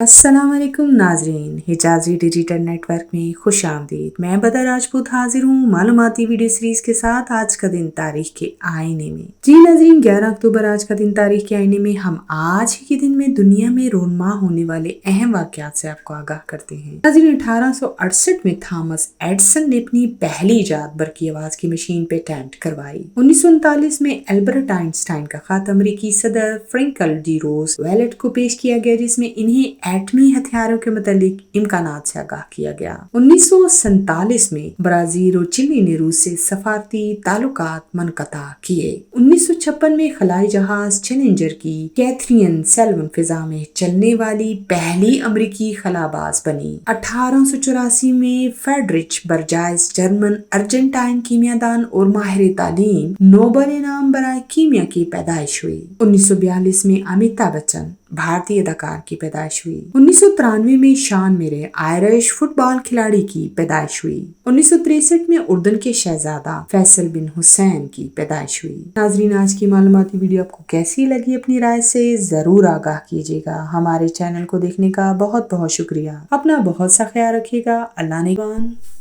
السلام علیکم ناظرین، حجازی ڈیجیٹل نیٹ ورک میں خوش آمدید۔ میں بدر راجپوت حاضر ہوں معلوماتی ویڈیو سیریز کے ساتھ آج کا دن تاریخ کے آئینے میں۔ جی ناظرین، 11 اکتوبر آج کا دن تاریخ کے آئینے میں ہم آج ہی کے دن میں دنیا میں رونما ہونے والے اہم واقعات سے آپ کو آگاہ کرتے ہیں۔ ناظرین، 1868 میں تھامس ایڈیسن نے اپنی پہلی ایجاد برقی آواز کی مشین پیٹنٹ کروائی۔ 1939 میں البرٹ آئن اسٹائن کا خط امریکی صدر فرینکلن ڈی روز ویلٹ کو پیش کیا گیا، جس میں انہیں ایٹمی ہتھیاروں کے متعلق امکانات سے آگاہ کیا گیا۔ 1947 میں برازیل اور چلی نے روس سے سفارتی تعلقات منقطع کیے۔ 1956 میں خلائی جہاز چیلنجر کی کیتھرین سیلون فضا میں چلنے والی پہلی امریکی خلاباز بنی۔ 1884 میں فریڈرچ برجائس جرمن ارجنٹائن کیمیاء دان اور ماہر تعلیم، نوبل انعام برائے کیمیا کی پیدائش ہوئی۔ 1942 میں امیتابھ بچن بھارتی اداکار کی پیدائش ہوئی۔ 1993 میں شان میرے آئرش فٹ بال کھلاڑی کی پیدائش ہوئی۔ 1963 میں اردن کے شہزادہ فیصل بن حسین کی پیدائش ہوئی۔ ناظرین، آج کی معلوماتی ویڈیو آپ کو کیسی لگی؟ اپنی رائے سے ضرور آگاہ کیجیے گا۔ ہمارے چینل کو دیکھنے کا بہت بہت شکریہ۔ اپنا بہت سا خیال رکھیے گا۔ اللہ نگہبان۔